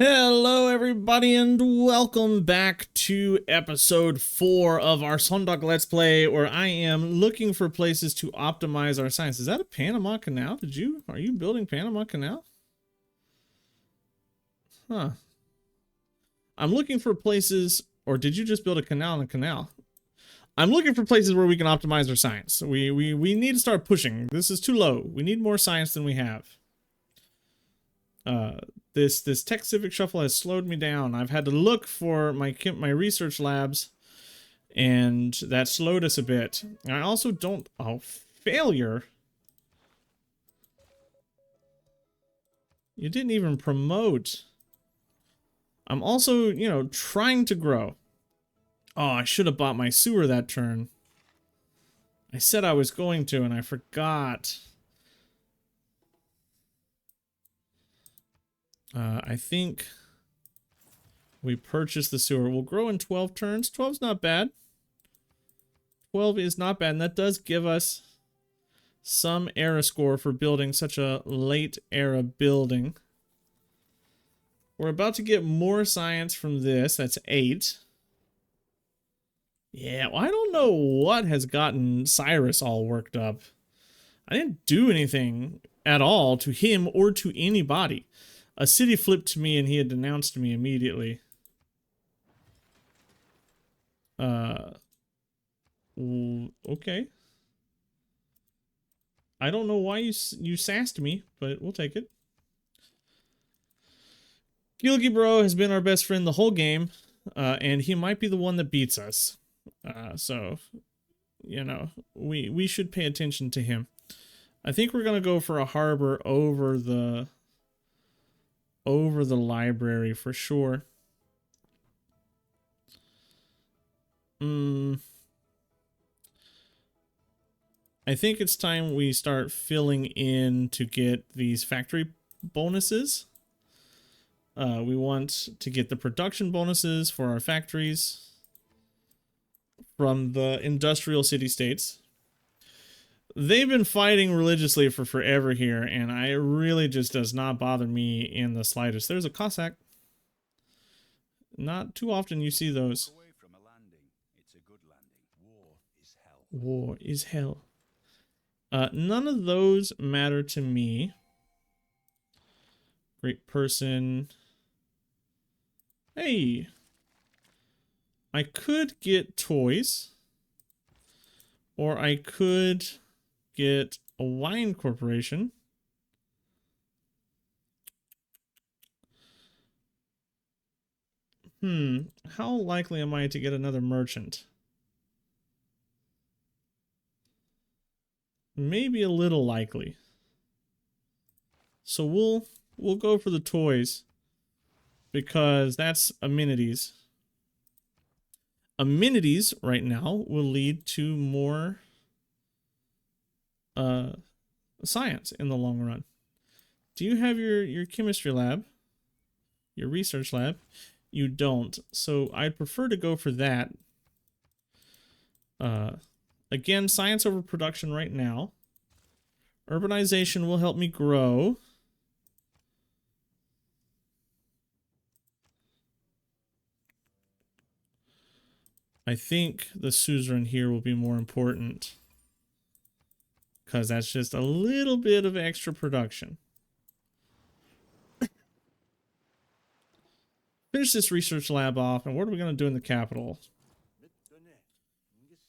Hello, everybody, and welcome back to episode 4 of our Seondeok Let's Play, where I am looking for places to optimize our science. Is that a Panama Canal? Are you building Panama Canal? Huh. I'm looking for places, or did you just build a canal in a canal? I'm looking for places where we can optimize our science. We need to start pushing. This is too low. We need more science than we have. This tech civic shuffle has slowed me down. I've had to look for my research labs, and that slowed us a bit. I also don't... Oh, failure? You didn't even promote. I'm also, trying to grow. Oh, I should have bought my sewer that turn. I said I was going to, and I forgot. I think we purchased the sewer. We'll grow in 12 turns. 12's not bad. 12 is not bad, and that does give us some era score for building such a late era building. We're about to get more science from this. That's 8. Yeah, well, I don't know what has gotten Cyrus all worked up. I didn't do anything at all to him or to anybody. A city flipped to me and he had denounced me immediately. Okay. I don't know why you sassed me, but we'll take it. Gilgy Bro has been our best friend the whole game, and he might be the one that beats us. So, we should pay attention to him. I think we're gonna go for a harbor over the library for sure. I think it's time we start filling in to get these factory bonuses. We want to get the production bonuses for our factories from the industrial city-states. They've been fighting religiously for forever here, and it really just does not bother me in the slightest. There's a Cossack. Not too often you see those. Away from a landing. It's a good landing. War is hell. War is hell. None of those matter to me. Great person. Hey. I could get toys. Or I could get a wine corporation. How likely am I to get another merchant? Maybe a little likely. So we'll go for the toys, because that's amenities. Amenities right now will lead to more science in the long run. Do you have your chemistry lab? Your research lab? You don't. So I'd prefer to go for that. Again, science over production right now. Urbanization will help me grow. I think the suzerain here will be more important, because that's just a little bit of extra production. Finish this research lab off, and what are we going to do in the capital?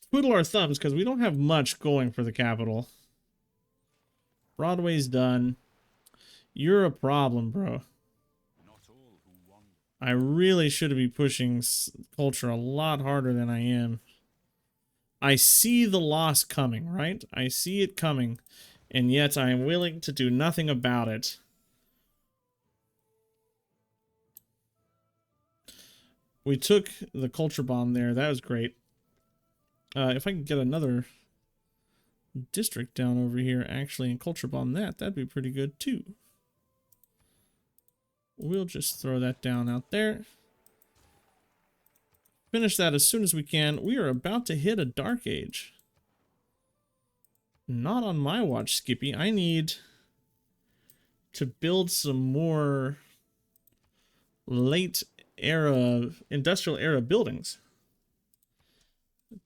Twiddle our thumbs, because we don't have much going for the capital. Broadway's done. You're a problem, bro. I really should be pushing culture a lot harder than I am. I see the loss coming, right? I see it coming, and yet I am willing to do nothing about it. We took the culture bomb there. That was great. If I can get another district down over here actually and culture bomb that'd be pretty good too. We'll just throw that down out there. Finish that as soon as we can. We are about to hit a dark age. Not on my watch, Skippy. I need to build some more late era, industrial era buildings.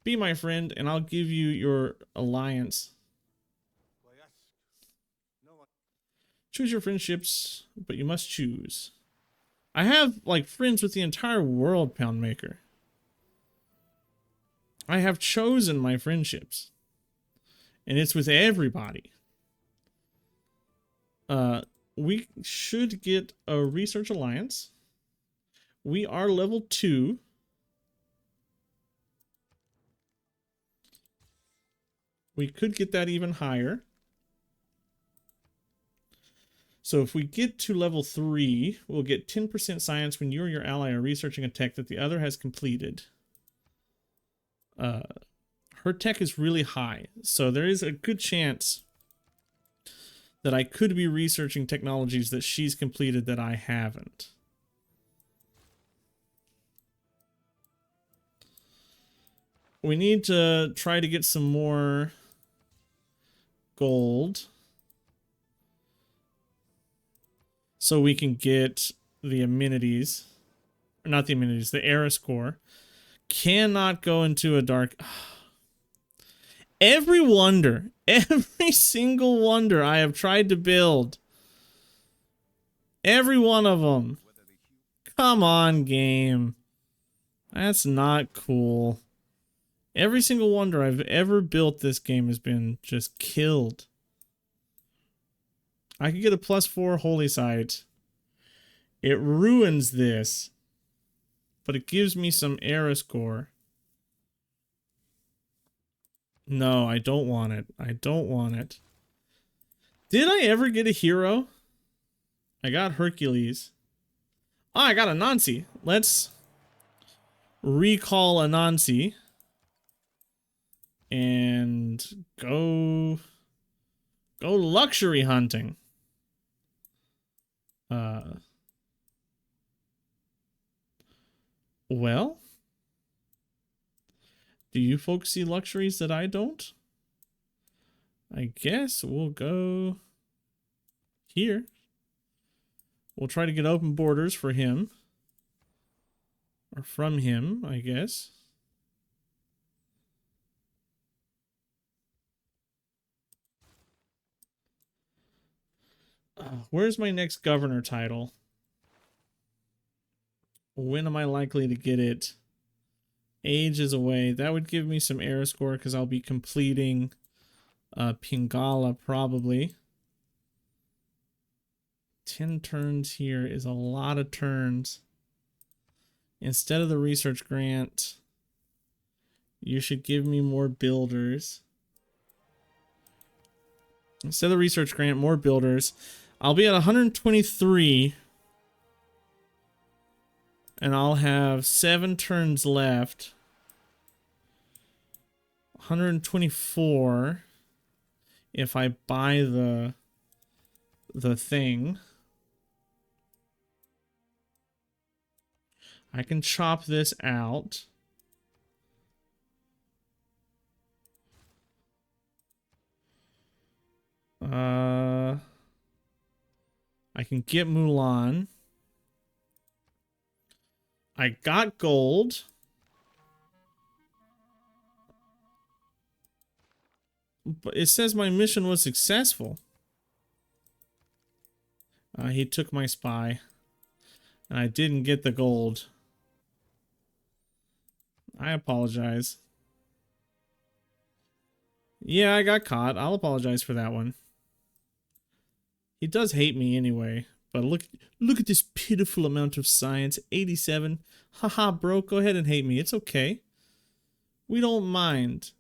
Be my friend, and I'll give you your alliance. Choose your friendships, but you must choose. I have, like, friends with the entire world, Poundmaker. I have chosen my friendships. And it's with everybody. We should get a research alliance. We are level 2. We could get that even higher. So if we get to level 3, we'll get 10% science when you or your ally are researching a tech that the other has completed. Her tech is really high, so there is a good chance that I could be researching technologies that she's completed that I haven't. We need to try to get some more gold so we can get the amenities. Or not the amenities, the era score. Cannot go into a dark... Every wonder, every single wonder I have tried to build. Every one of them. Come on, game. That's not cool. Every single wonder I've ever built this game has been just killed. I could get a +4 holy site. It ruins this. But it gives me some era score. No, I don't want it. I don't want it. Did I ever get a hero? I got Hercules. Oh, I got Anansi. Let's recall Anansi. And go luxury hunting. Well, do you folks see luxuries that I don't? I guess we'll go here. We'll try to get open borders for him. Or from him, I guess. Where's my next governor title? When am I likely to get it? Age is away. That would give me some era score because I'll be completing Pingala probably. 10 turns here is a lot of turns. Instead of the research grant, you should give me more builders. Instead of the research grant, more builders. I'll be at 123. And I'll have 7 turns left. 124 if I buy the thing. I can chop this out. I can get Mulan. I got gold. But it says my mission was successful. He took my spy. And I didn't get the gold. I apologize. Yeah, I got caught. I'll apologize for that one. He does hate me anyway. But look at this pitiful amount of science. 87. Haha, bro, go ahead and hate me. It's okay. We don't mind.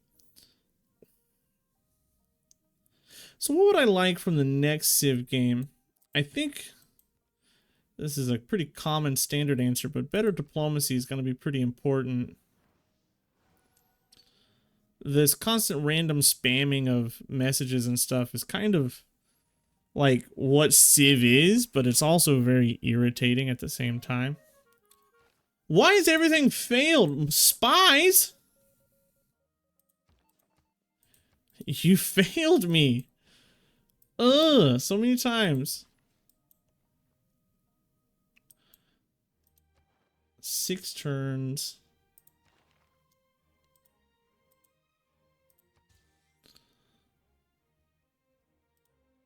So what would I like from the next Civ game? I think this is a pretty common standard answer, but better diplomacy is going to be pretty important. This constant random spamming of messages and stuff is kind of like what Civ is, but it's also very irritating at the same time. Why is everything failed? Spies? You failed me. Ugh, so many times. 6 turns.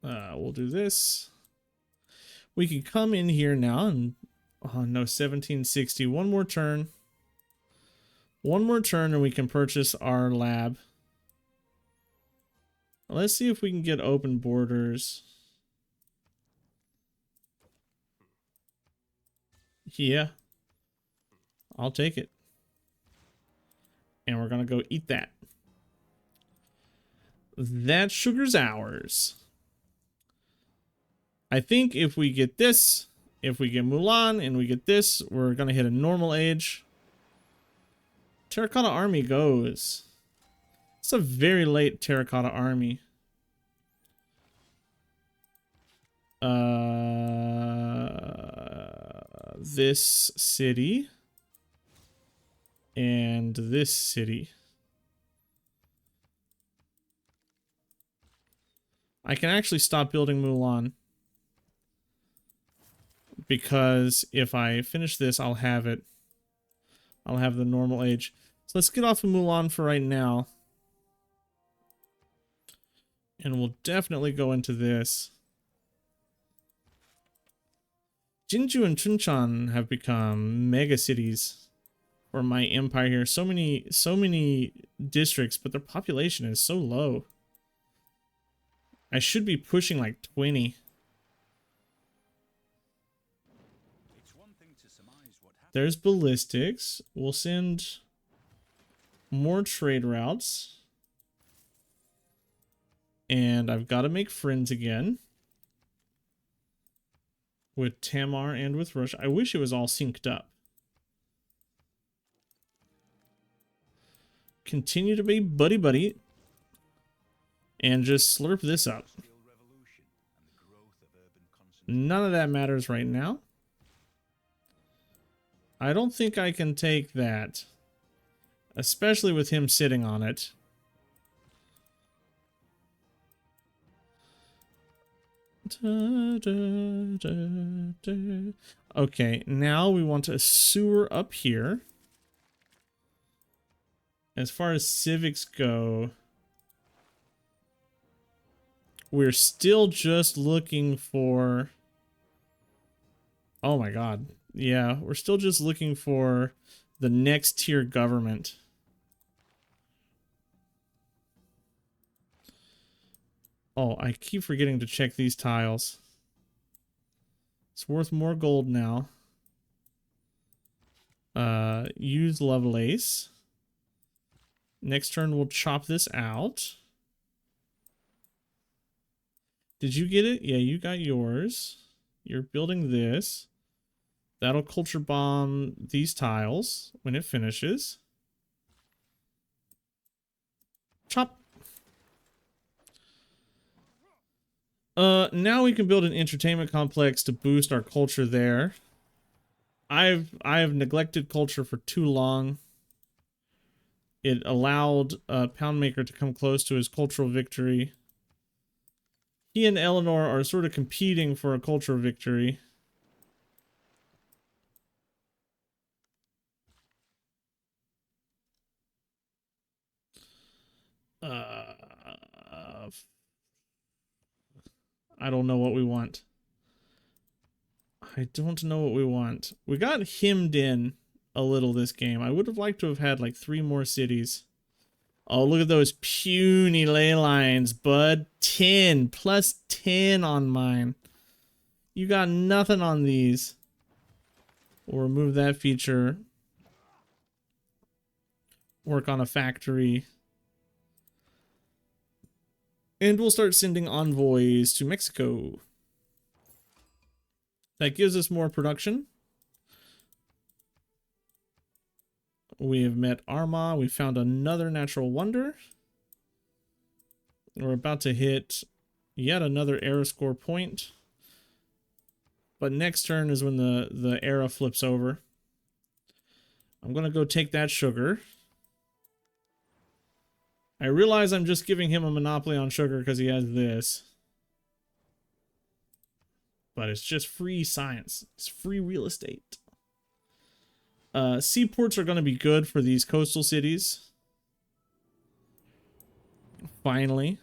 We'll do this. We can come in here now and, oh no, 1760. One more turn. One more turn and we can purchase our lab. Let's see if we can get open borders. Yeah. I'll take it. And we're gonna go eat that. That sugar's ours. I think if we get this, if we get Mulan and we get this, we're gonna hit a normal age. Terracotta Army goes. It's a very late Terracotta Army. This city. And this city. I can actually stop building Mulan. Because if I finish this, I'll have it. I'll have the normal age. So let's get off of Mulan for right now. And we'll definitely go into this. Jinju and Chuncheon have become mega cities for my empire here. So many districts, but their population is so low. I should be pushing like 20. There's ballistics. We'll send more trade routes. And I've got to make friends again. With Tamar and with Russia. I wish it was all synced up. Continue to be buddy-buddy. And just slurp this up. None of that matters right now. I don't think I can take that. Especially with him sitting on it. Okay, now we want a sewer up here. As far as civics go, we're still just looking for... Oh my god. Yeah, we're still just looking for the next tier government. Oh, I keep forgetting to check these tiles. It's worth more gold now. Use Lovelace. Next turn we'll chop this out. Did you get it? Yeah, you got yours. You're building this. That'll culture bomb these tiles when it finishes. Chop. Now we can build an entertainment complex to boost our culture there. I have neglected culture for too long. It allowed Poundmaker to come close to his cultural victory. He and Eleanor are sort of competing for a cultural victory. I don't know what we want. I don't know what we want. We got hemmed in a little this game. I would have liked to have had like 3 more cities. Oh, look at those puny ley lines, bud. 10 plus 10 on mine. You got nothing on these. We'll remove that feature. Work on a factory. And we'll start sending envoys to Mexico. That gives us more production. We have met Arma. We found another natural wonder. We're about to hit yet another era score point. But next turn is when the era flips over. I'm going to go take that sugar. I realize I'm just giving him a monopoly on sugar because he has this. But it's just free science. It's free real estate. Seaports are going to be good for these coastal cities. Finally.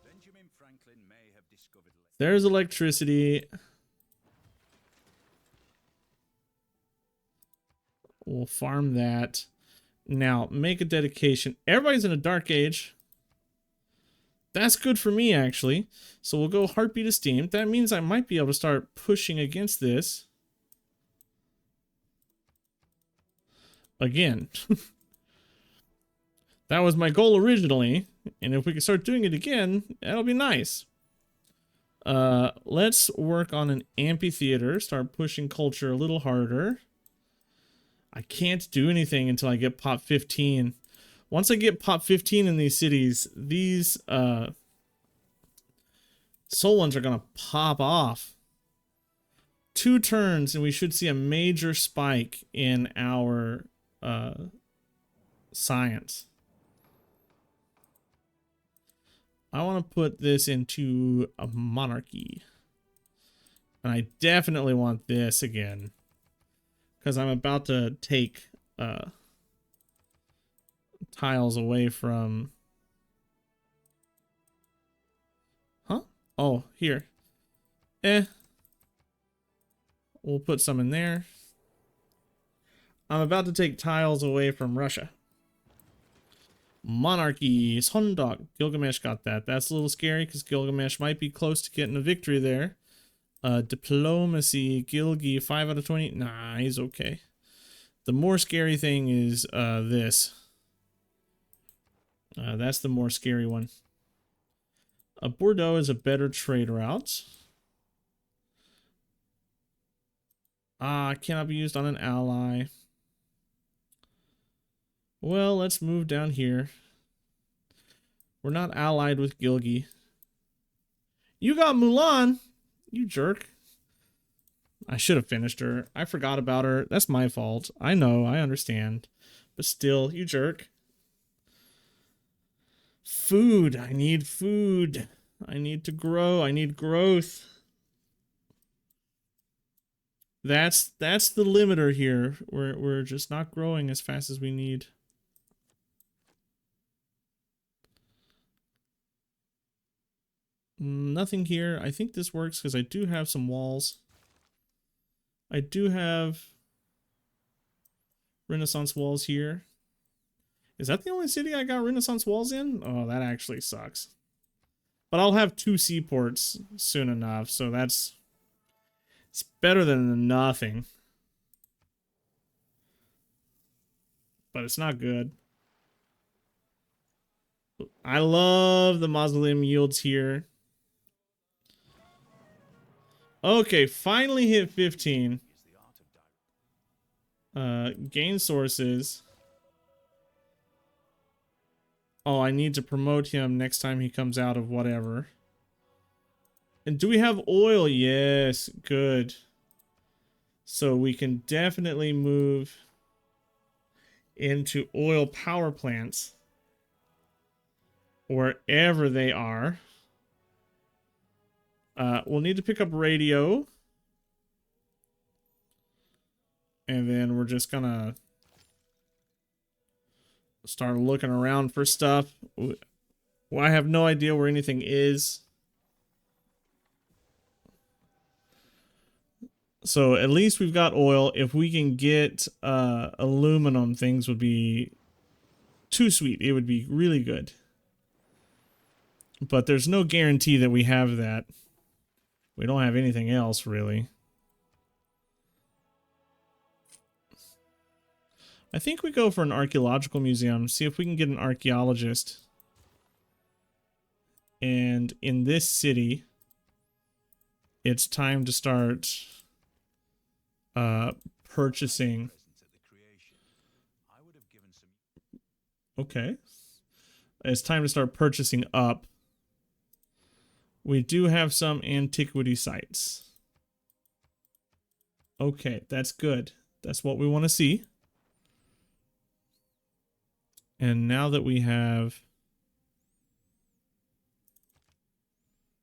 Benjamin Franklin may have discovered. There's electricity. We'll farm that. Now, make a dedication. Everybody's in a dark age. That's good for me, actually. So we'll go Heartbeat Esteemed. That means I might be able to start pushing against this. Again. That was my goal originally. And if we can start doing it again, that'll be nice. Let's work on an amphitheater. Start pushing culture a little harder. I can't do anything until I get pop 15. Once I get pop 15 in these cities, these soul ones are going to pop off. 2 turns and we should see a major spike in our science. I want to put this into a monarchy. And I definitely want this again. Because I'm about to take tiles away from... Huh? Oh, here. We'll put some in there. I'm about to take tiles away from Russia. Monarchy. Seondeok. Gilgamesh got that. That's a little scary because Gilgamesh might be close to getting a victory there. Diplomacy. Gilgi. 5 out of 20. Nah, he's okay. The more scary thing is this. That's the more scary one. Bordeaux is a better trade route. Cannot be used on an ally. Well, let's move down here. We're not allied with Gilgi. You got Mulan, you jerk. I should have finished her. I forgot about her. That's my fault. I know, I understand. But still, you jerk. Food. I need food. I need to grow. I need growth. That's the limiter here. We're just not growing as fast as we need. Nothing here. I think this works because I do have some walls. I do have Renaissance walls here. Is that the only city I got Renaissance walls in? Oh, that actually sucks. But I'll have 2 seaports soon enough, so it's better than nothing. But it's not good. I love the mausoleum yields here. Okay, finally hit 15. Gain sources. Oh, I need to promote him next time he comes out of whatever. And do we have oil? Yes, good. So we can definitely move into oil power plants. Wherever they are. We'll need to pick up radio. And then we're just gonna start looking around for stuff. Well, I have no idea where anything is. So at least we've got oil. If we can get aluminum, things would be too sweet. It would be really good. But there's no guarantee that we have that. We don't have anything else, really. I think we go for an archaeological museum. See if we can get an archaeologist. And in this city, it's time to start purchasing. Okay. It's time to start purchasing up. We do have some antiquity sites. Okay, that's good. That's what we want to see. And now that we have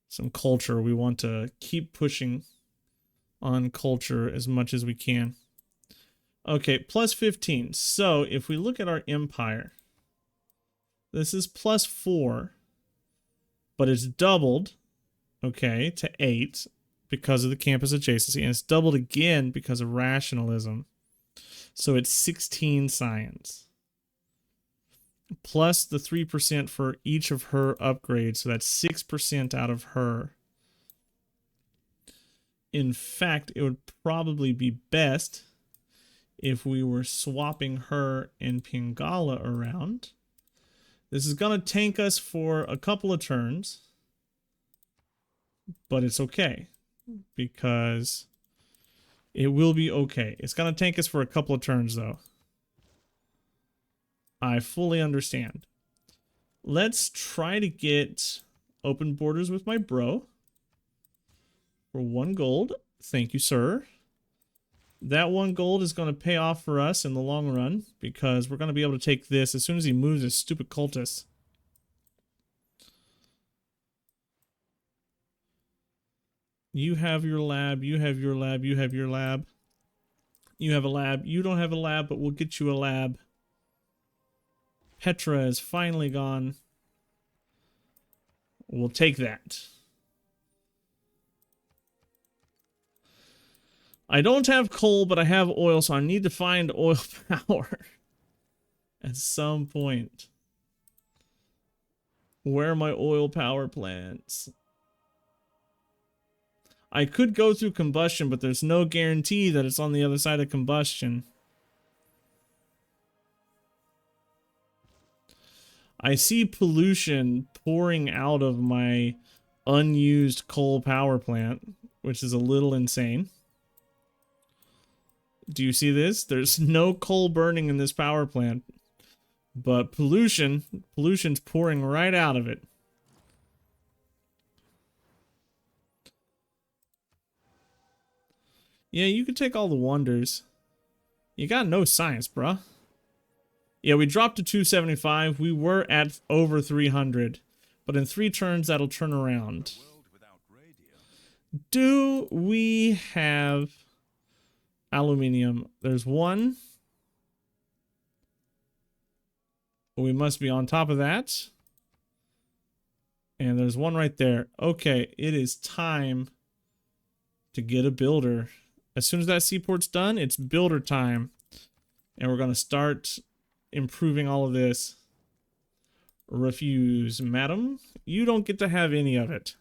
some culture, we want to keep pushing on culture as much as we can. Okay, plus 15. So if we look at our empire, this is plus 4, but it's doubled, okay, to 8 because of the campus adjacency, and it's doubled again because of rationalism. So it's 16 science. Plus the 3% for each of her upgrades, so that's 6% out of her. In fact, it would probably be best if we were swapping her and Pingala around. This is going to tank us for a couple of turns, but it's okay because it will be okay. It's going to tank us for a couple of turns, though. I fully understand. Let's try to get open borders with my bro for 1 gold. Thank you, sir. That 1 gold is going to pay off for us in the long run because we're going to be able to take this as soon as he moves his stupid cultist. You have your lab, you have your lab, you have your lab. You have a lab. You don't have a lab, but we'll get you a lab. Petra is finally gone. We'll take that. I don't have coal, but I have oil, so I need to find oil power at some point. Where are my oil power plants? I could go through combustion, but there's no guarantee that it's on the other side of combustion. I see pollution pouring out of my unused coal power plant, which is a little insane. Do you see this? There's no coal burning in this power plant, but pollution's pouring right out of it. Yeah, you could take all the wonders. You got no science, bruh. Yeah, we dropped to 275. We were at over 300. But in 3 turns, that'll turn around. Do we have aluminium? There's 1. We must be on top of that. And there's 1 right there. Okay, it is time to get a builder. As soon as that seaport's done, it's builder time. And we're going to start improving all of this. Refuse, madam. You don't get to have any of it.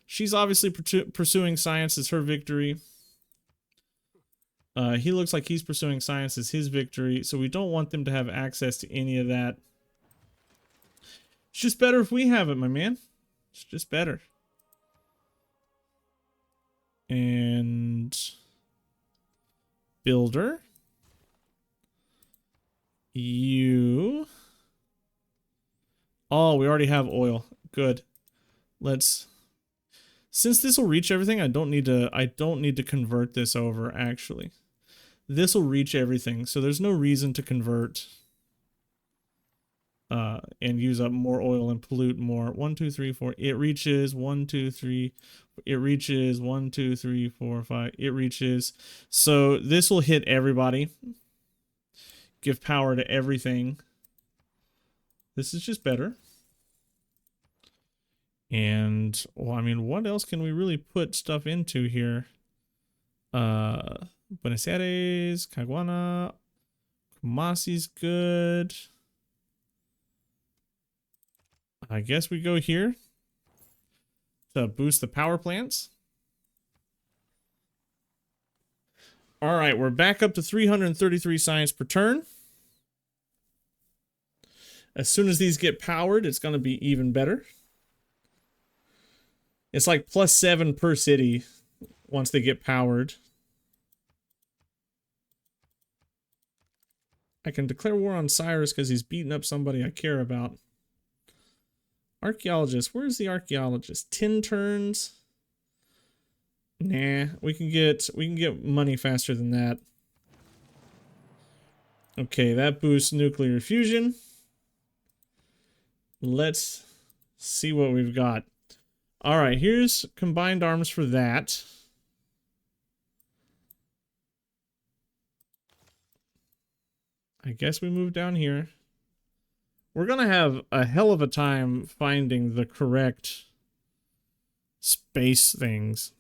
She's obviously pursuing science as her victory. He looks like he's pursuing science as his victory, so we don't want them to have access to any of that. It's just better if we have it, my man. It's just better. And builder. You. Oh, we already have oil. Good. Let's. Since this will reach everything, I don't need to convert this over, actually. This will reach everything, so there's no reason to convert and use up more oil and pollute more. 1, 2, 3, 4. It reaches 1, 2, 3. It reaches 1, 2, 3, 4, 5. It reaches. So this will hit everybody. Give power to everything. This is just better. And, well, I mean, what else can we really put stuff into here? Buenos Aires, Caguana, Kumasi's good. I guess we go here to boost the power plants. All right, we're back up to 333 science per turn. As soon as these get powered, it's going to be even better. It's like +7 per city once they get powered. I can declare war on Cyrus because he's beating up somebody I care about. Archaeologist. Where's the archaeologist? 10 turns? Nah, we can get money faster than that. Okay, that boosts nuclear fusion. Let's see what we've got. All right, here's combined arms for that. I guess we move down here. We're gonna have a hell of a time finding the correct space things.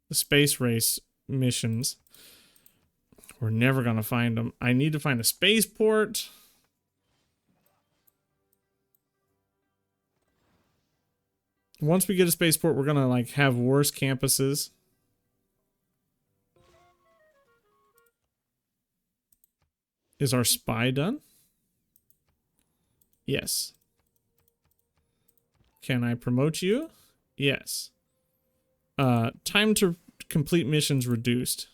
The space race missions. We're never gonna find them. I need to find a spaceport. Once we get a spaceport, we're gonna like have worse campuses. Is our spy done? Yes. Can I promote you? Yes. Time to complete missions reduced.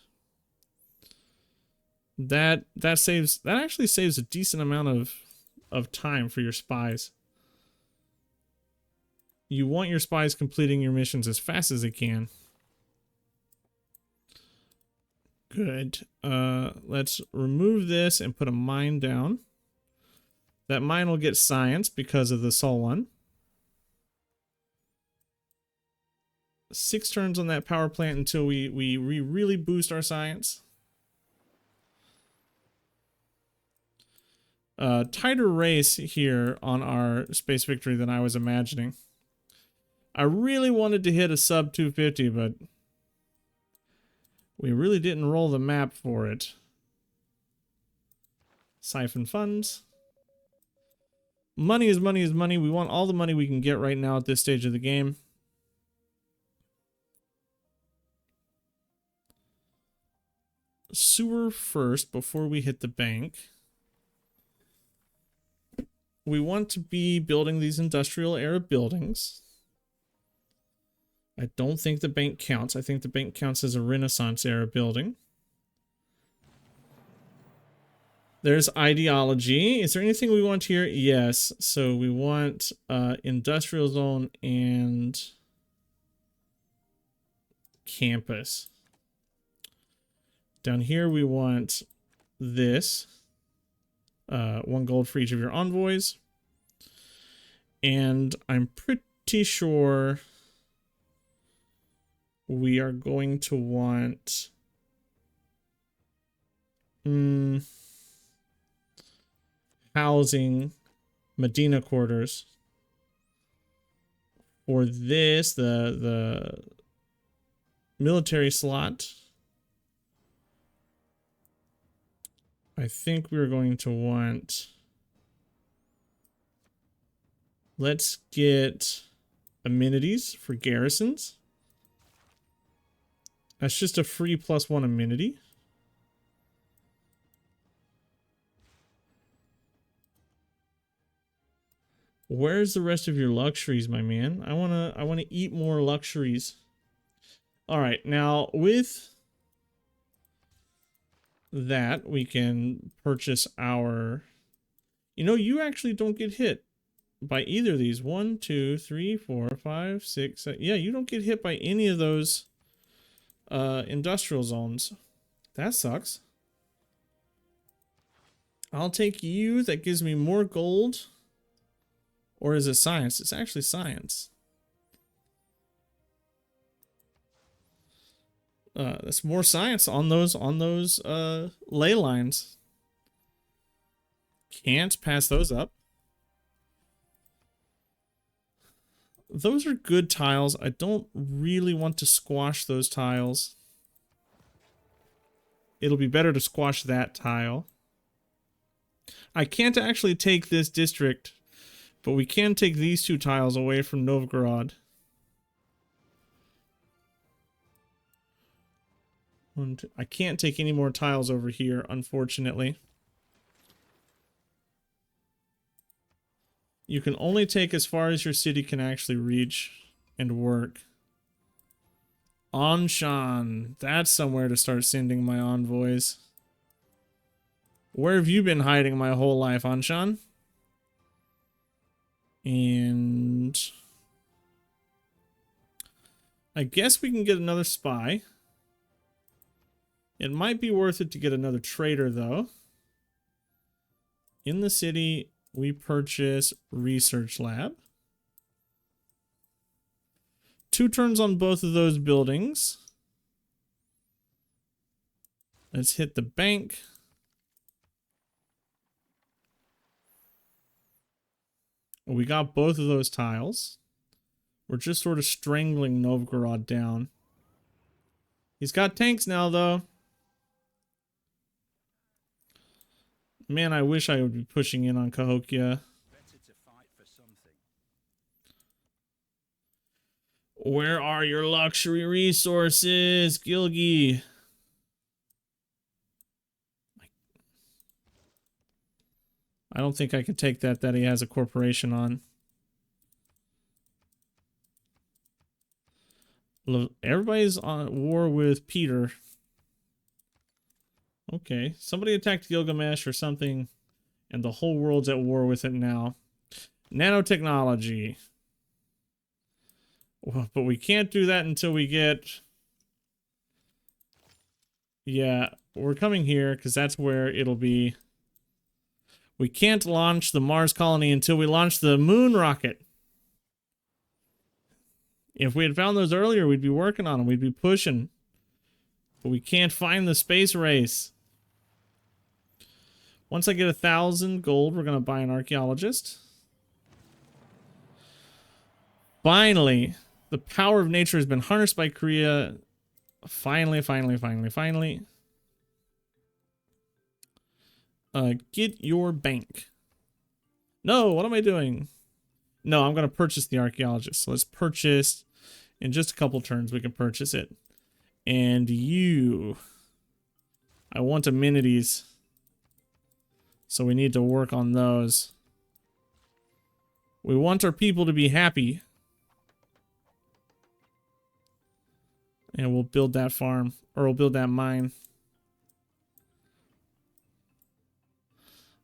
That actually saves a decent amount of time for your spies. You want your spies completing your missions as fast as they can. Good. Let's remove this and put a mine down. That mine will get science because of the Sol one. 6 turns on that power plant until we really boost our science. Tighter race here on our space victory than I was imagining. I really wanted to hit a sub 250, but we really didn't roll the map for it. Siphon funds. Money is money is money. We want all the money we can get right now at this stage of the game. Sewer first before we hit the bank. We want to be building these industrial era buildings. I don't think the bank counts. I think the bank counts as a Renaissance era building. There's ideology. Is there anything we want here? Yes. So we want industrial zone and campus. Down here we want this. 1 gold for each of your envoys. And I'm pretty sure we are going to want housing, Medina quarters. For this, the military slot, I think we're going to want, let's get amenities for garrisons. That's just a free +1 amenity. Where's the rest of your luxuries, my man? I wanna eat more luxuries. All right, now with that, we can purchase our, you know, you actually don't get hit by either of these. 1, 2, 3, 4, 5, 6, 7. Yeah, you don't get hit by any of those industrial zones. That sucks. I'll take you. That gives me more gold. Or is it science? It's actually science. That's more science on those ley lines. Can't pass those up. Those are good tiles. I don't really want to squash those tiles. It'll be better to squash that tile. I can't actually take this district, but we can take these 2 tiles away from Novgorod. I can't take any more tiles over here, unfortunately. You can only take as far as your city can actually reach and work. Anshan. That's somewhere to start sending my envoys. Where have you been hiding my whole life, Anshan? And I guess we can get another spy. It might be worth it to get another trader, though. In the city, we purchase research lab. 2 turns on both of those buildings. Let's hit the bank. We got both of those tiles. We're just sort of strangling Novgorod down. He's got tanks now, though. Man, I wish I would be pushing in on Cahokia. Better to fight for something. Where are your luxury resources, Gilgi? I don't think I can take that he has a corporation on. Everybody's on war with Peter. Okay, somebody attacked Gilgamesh or something, and the whole world's at war with it now. Nanotechnology. Well, but we can't do that until we get... Yeah, we're coming here because that's where it'll be. We can't launch the Mars colony until we launch the moon rocket. If we had found those earlier, we'd be working on them. We'd be pushing. But we can't find the space race. Once I get 1,000 gold, we're going to buy an archaeologist. Finally, the power of nature has been harnessed by Korea. Finally. Get your bank. No, what am I doing? No, I'm going to purchase the archaeologist. So let's purchase. In just a couple turns, we can purchase it. And you. I want amenities. So we need to work on those. We want our people to be happy. And we'll build that farm. Or we'll build that mine.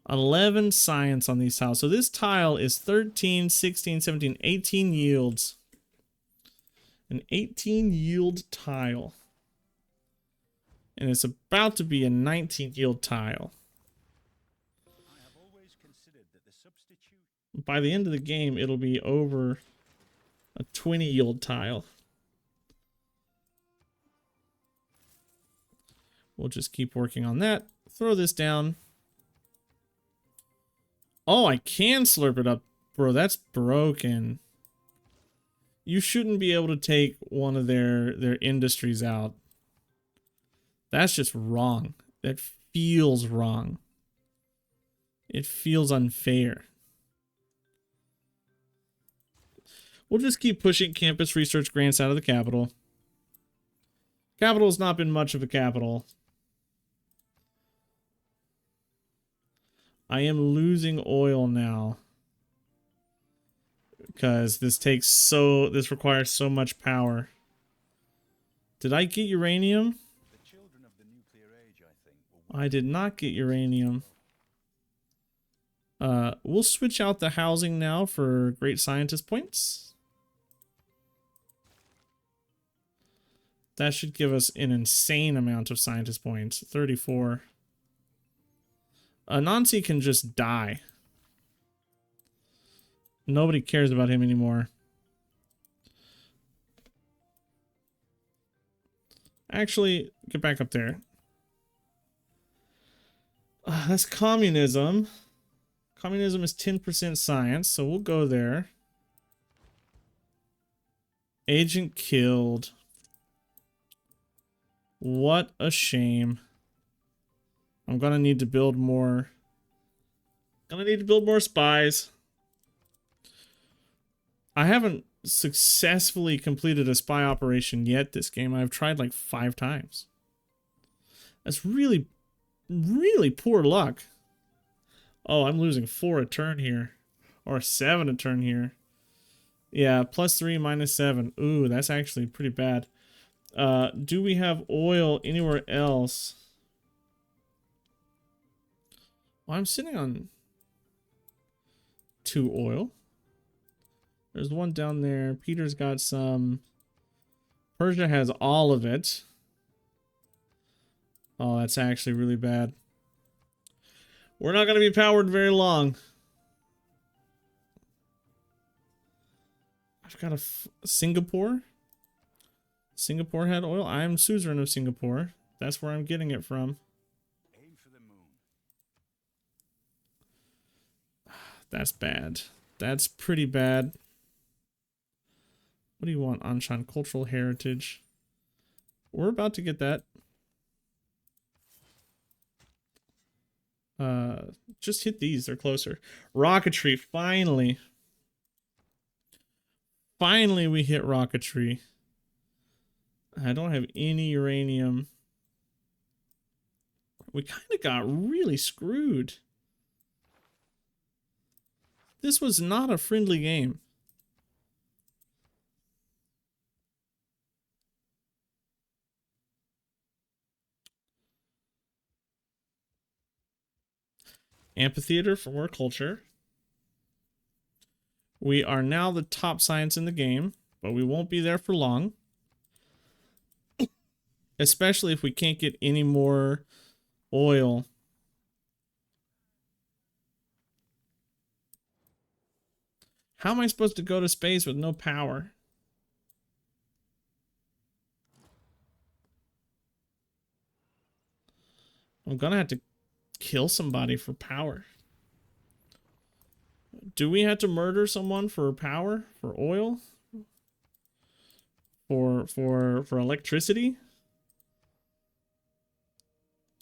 11 science on these tiles. So this tile is 13, 16, 17, 18 yields. An 18 yield tile. And it's about to be a 19 yield tile. I have always considered that the substitute. By the end of the game, it'll be over a 20 yield tile. We'll just keep working on that. Throw this down. Oh, I can slurp it up. Bro, that's broken. You shouldn't be able to take one of their industries out. That's just wrong. That feels wrong. It feels unfair. We'll just keep pushing campus research grants out of the capital. Capital's not been much of a capital. I am losing oil now. Because this requires so much power. Did I get uranium? The children of the nuclear age, I think, I did not get uranium. We'll switch out the housing now for great scientist points. That should give us an insane amount of scientist points. 34. Nancy can just die. Nobody cares about him anymore. Actually, get back up there. That's communism. Communism is 10% science, so we'll go there. Agent killed. What a shame. I'm gonna need to build more. Gonna need to build more spies. I haven't successfully completed a spy operation yet this game. I've tried like 5 times. That's really, really poor luck. Oh, I'm losing 4 a turn here. Or 7 a turn here. Yeah, +3, -7. Ooh, that's actually pretty bad. Do we have oil anywhere else? Well, I'm sitting on 2 oil. There's one down there. Peter's got some. Persia has all of it. Oh, that's actually really bad. We're not going to be powered very long. I've got Singapore. Singapore had oil. I'm suzerain of Singapore. That's where I'm getting it from. aim for the moon. That's bad. That's pretty bad. What do you want, Anshan? Cultural heritage. We're about to get that. Just hit these. They're closer. Rocketry. Finally. Finally, we hit rocketry. I don't have any uranium. We kind of got really screwed. This was not a friendly game. Amphitheater for more culture. We are now the top science in the game, but we won't be there for long. Especially if we can't get any more oil. How am I supposed to go to space with no power? I'm gonna have to kill somebody for power. Do we have to murder someone for power? For oil? For electricity?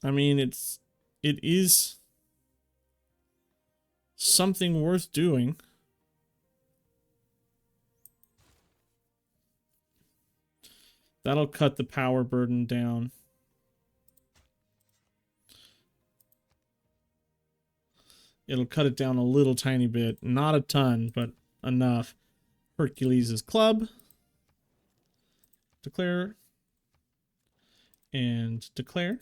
I mean, it is something worth doing. That'll cut the power burden down. It'll cut it down a little tiny bit. Not a ton, but enough. Hercules' club. Declare. And declare.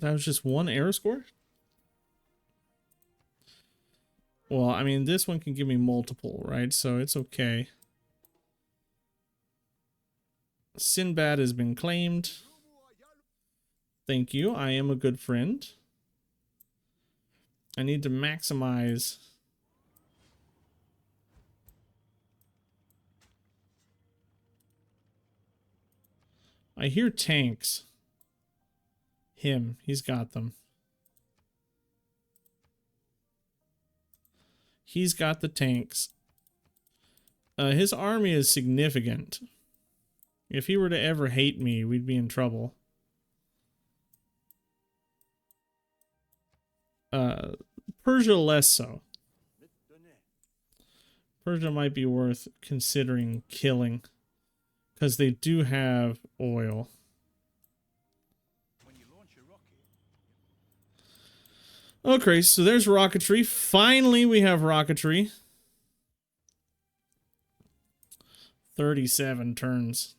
That was just one error score? Well, I mean, this one can give me multiple, right? So it's okay. Sinbad has been claimed. Thank you. I am a good friend. I need to maximize. I hear tanks. Him. He's got them. He's got the tanks. His army is significant. If he were to ever hate me, we'd be in trouble. Persia less so. Persia might be worth considering killing, because they do have oil. Okay, so there's rocketry. Finally, we have rocketry. 37 turns.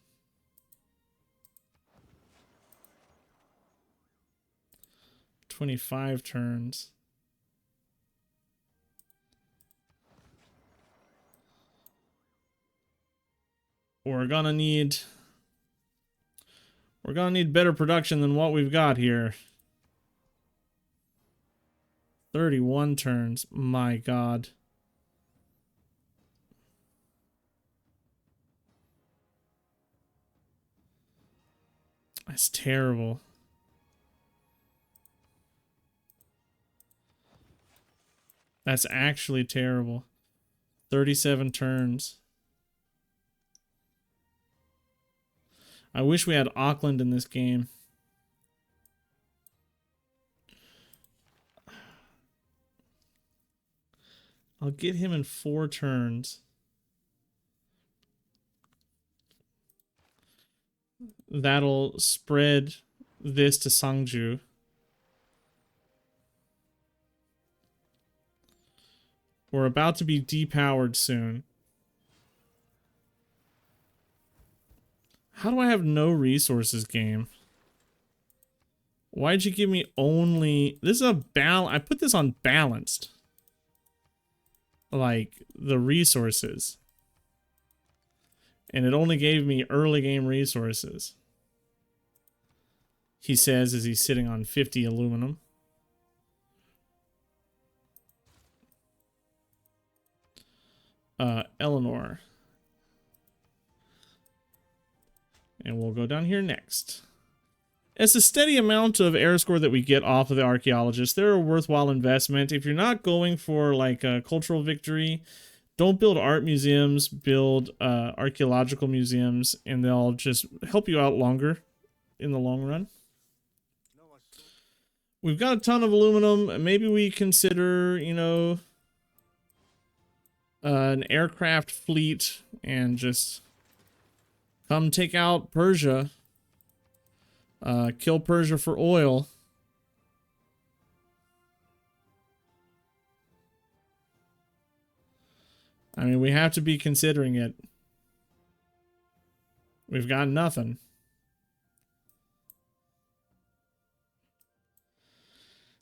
"25 turns. We're gonna need better production than what we've got here. 31 turns. My God. That's terrible. That's actually terrible. 37 turns. I wish we had Auckland in this game. I'll get him in 4 turns. That'll spread this to Sangju. We're about to be depowered soon. How do I have no resources, game? Why'd you give me only... This is a I put this on balanced. Like, the resources. And it only gave me early game resources. He says as he's sitting on 50 aluminum. Eleanor. And we'll go down here next. It's a steady amount of air score that we get off of the archaeologists. They're a worthwhile investment. If you're not going for like a cultural victory, don't build art museums, build archaeological museums, and they'll just help you out longer in the long run. We've got a ton of aluminum. Maybe we consider, you know, an aircraft fleet and just come take out Persia. Kill Persia for oil. I mean, we have to be considering it. We've got nothing.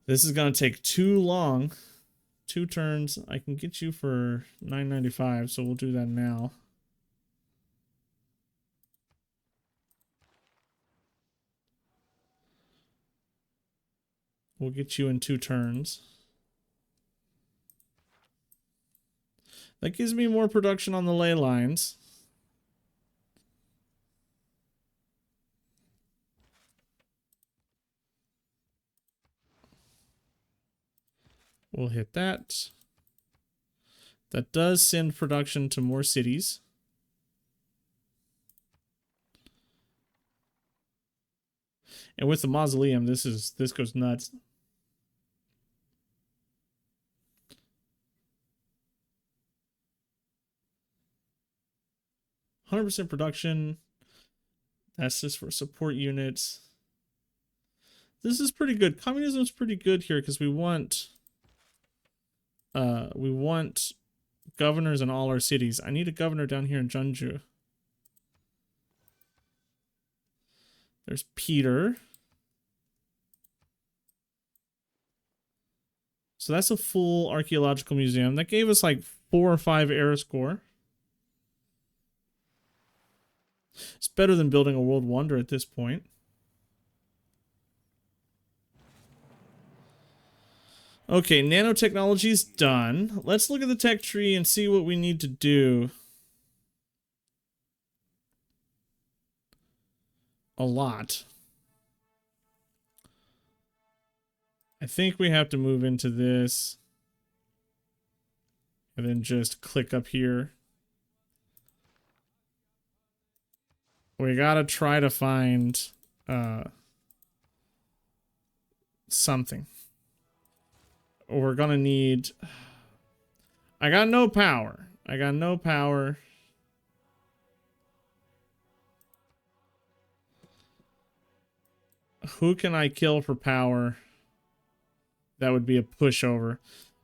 This is going to take too long. 2 turns. I can get you for $9.95, so we'll do that now. We'll get you in 2 turns. That gives me more production on the ley lines. We'll hit that. That does send production to more cities. And with the mausoleum, this goes nuts. %, production. That's just for support units. This is pretty good. Communism is pretty good here because we want governors in all our cities. I need a governor down here in Jeonju. There's Peter. So that's a full archaeological museum. That gave us like 4 or 5 era score. It's better than building a world wonder at this point. Okay, nanotechnology's done. Let's look at the tech tree and see what we need to do. A lot. I think we have to move into this. And then just click up here. We gotta try to find something. We're gonna need... I got no power. I got no power. Who can I kill for power? That would be a pushover.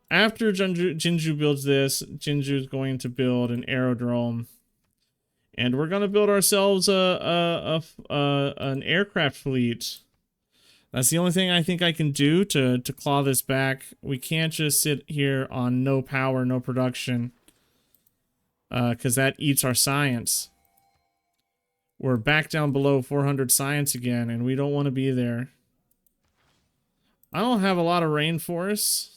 After Jinju builds this, Jinju's going to build an aerodrome. And we're going to build ourselves an aircraft fleet. That's the only thing I think I can do to claw this back. We can't just sit here on no power, no production. Because that eats our science. We're back down below 400 science again, and we don't want to be there. I don't have a lot of rainforests.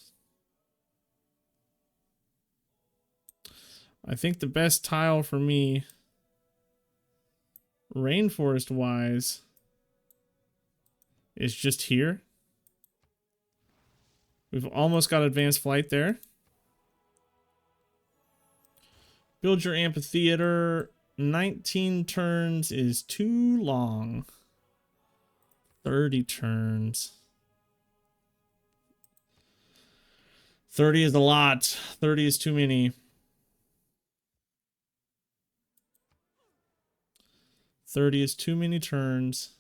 I think the best tile for me, rainforest-wise, is just here. We've almost got advanced flight there. Build your amphitheater. 19 turns is too long. 30 turns. 30 is a lot. 30 is too many. 30 is too many turns.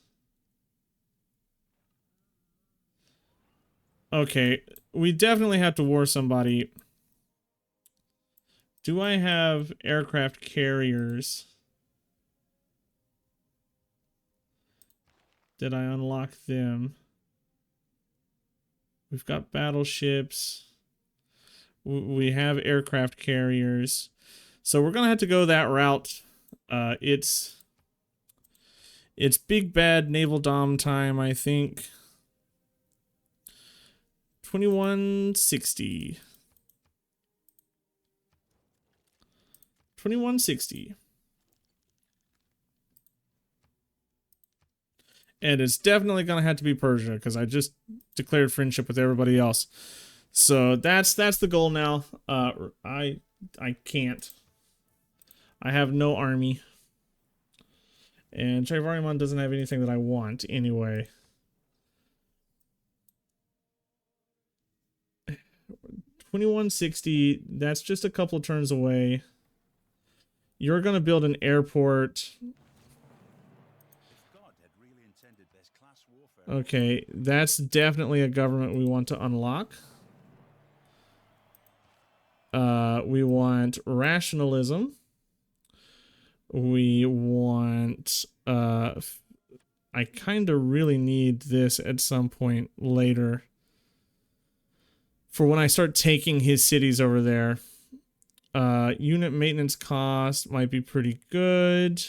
Okay, we definitely have to war somebody. Do I have aircraft carriers? Did I unlock them? We've got battleships. We have aircraft carriers. So we're going to have to go that route. It's big bad naval dom time, I think. 2160. 2160. And it's definitely gonna have to be Persia because I just declared friendship with everybody else. So that's the goal now. I can't. I have no army. And Trayvariman doesn't have anything that I want anyway. 2160, that's just a couple of turns away. You're going to build an airport. Okay, that's definitely a government we want to unlock. We want rationalism. We want... I kind of really need this at some point later. For when I start taking his cities over there. Unit maintenance cost might be pretty good.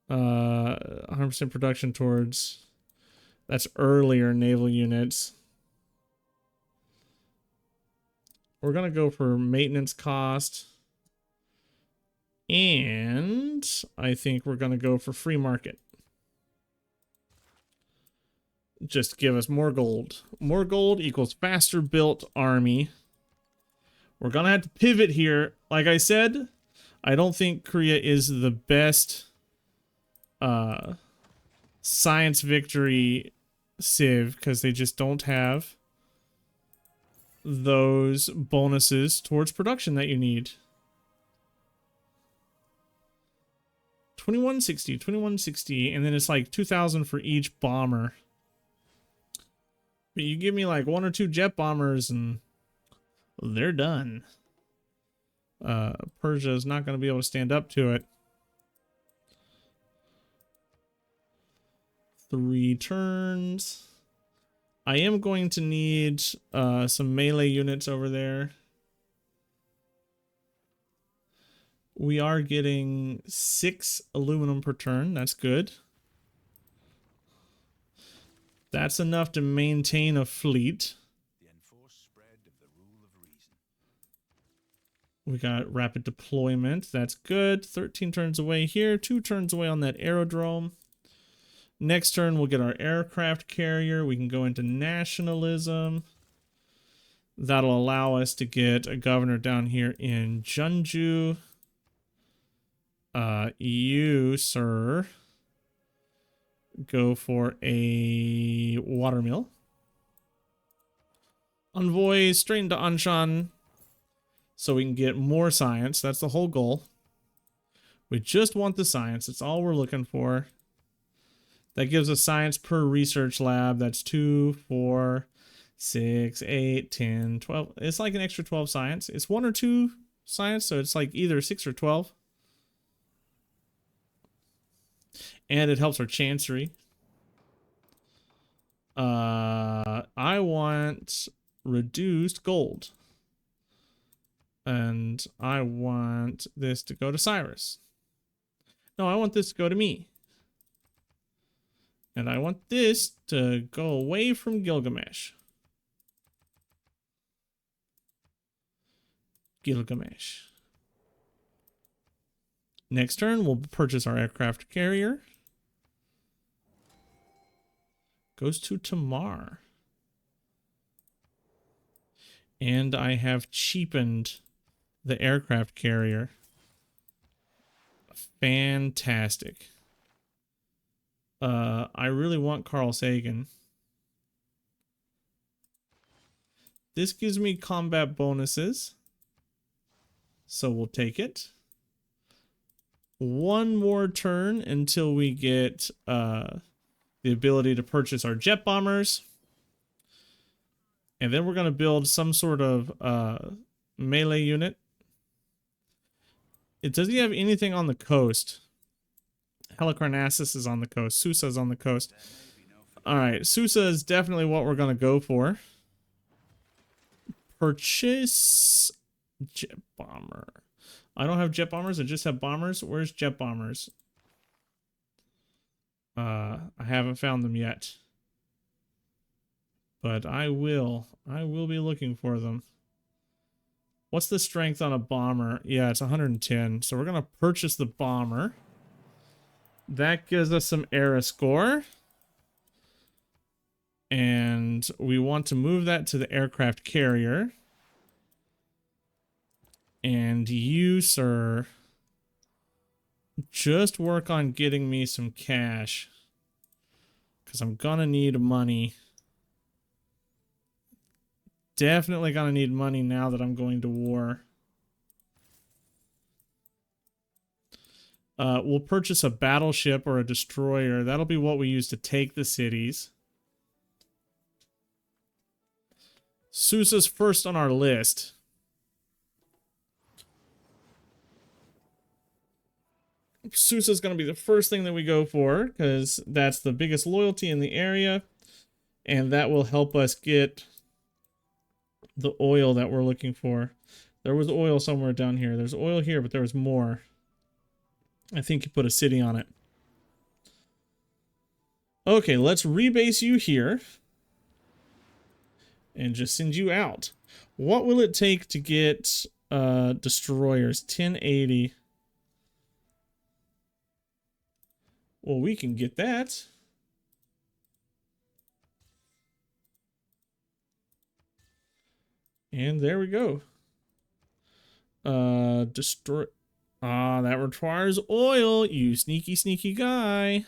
100% production towards... That's earlier naval units. We're going to go for maintenance cost. And I think we're going to go for free market. Just give us more gold. More gold equals faster built army. We're going to have to pivot here. Like I said, I don't think Korea is the best science victory civ because they just don't have those bonuses towards production that you need. 2160, 2160, and then it's like 2,000 for each bomber. But you give me like 1 or 2 jet bombers and they're done. Persia is not going to be able to stand up to it. 3 turns. I am going to need some melee units over there. We are getting 6 aluminum per turn. That's good. That's enough to maintain a fleet. The enforced spread of the rule of reason. We got rapid deployment. That's good. 13 turns away here. 2 turns away on that aerodrome. Next turn, we'll get our aircraft carrier. We can go into nationalism. That'll allow us to get a governor down here in Jeonju. You, sir, go for a watermill. Envoy straight into Anshan so we can get more science. That's the whole goal. We just want the science. That's all we're looking for. That gives us science per research lab. That's 2, 4, 6, 8, 10, 12. It's like an extra 12 science. It's 1 or 2 science, so it's like either 6 or 12. And it helps our chancery. I want reduced gold. And I want this to go to Cyrus. No, I want this to go to me. And I want this to go away from Gilgamesh. Gilgamesh. Next turn, we'll purchase our aircraft carrier. Goes to Tamar. And I have cheapened the aircraft carrier. Fantastic. I really want Carl Sagan. This gives me combat bonuses. So we'll take it. 1 more turn until we get the ability to purchase our jet bombers. And then we're going to build some sort of melee unit. It doesn't have anything on the coast. Halicarnassus is on the coast. Susa is on the coast. Alright, Susa is definitely what we're going to go for. Purchase jet bomber. I don't have jet bombers. I just have bombers. Where's jet bombers? I haven't found them yet. But I will. I will be looking for them. What's the strength on a bomber? Yeah, it's 110. So we're going to purchase the bomber. That gives us some era score. And we want to move that to the aircraft carrier. And you, sir, just work on getting me some cash. Because I'm gonna need money. Definitely gonna need money now that I'm going to war. We'll purchase a battleship or a destroyer. That'll be what we use to take the cities. Susa's first on our list. Susa's going to be the first thing that we go for because that's the biggest loyalty in the area. And that will help us get the oil that we're looking for. There was oil somewhere down here. There's oil here, but there was more. I think you put a city on it. Okay, let's rebase you here. And just send you out. What will it take to get destroyers? 1080. Well, we can get that. And there we go. Destroy. Ah, that requires oil, you sneaky, sneaky guy.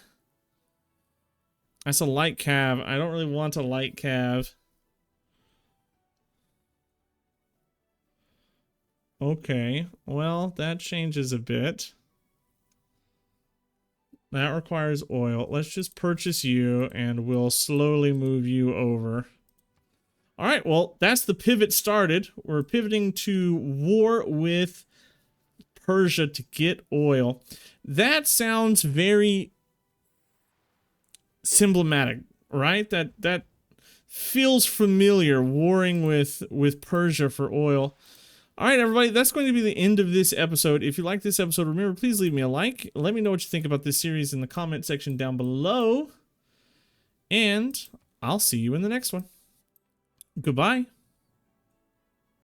That's a light cav. I don't really want a light cav. Okay, well, that changes a bit. That requires oil. Let's just purchase you, and we'll slowly move you over. All right, well, that's the pivot started. We're pivoting to war with Persia to get oil. That sounds very symbolic, right? That feels familiar, warring with Persia for oil. All right, everybody, that's going to be the end of this episode. If you like this episode, remember, please leave me a like. Let me know what you think about this series in the comment section down below. And I'll see you in the next one. Goodbye.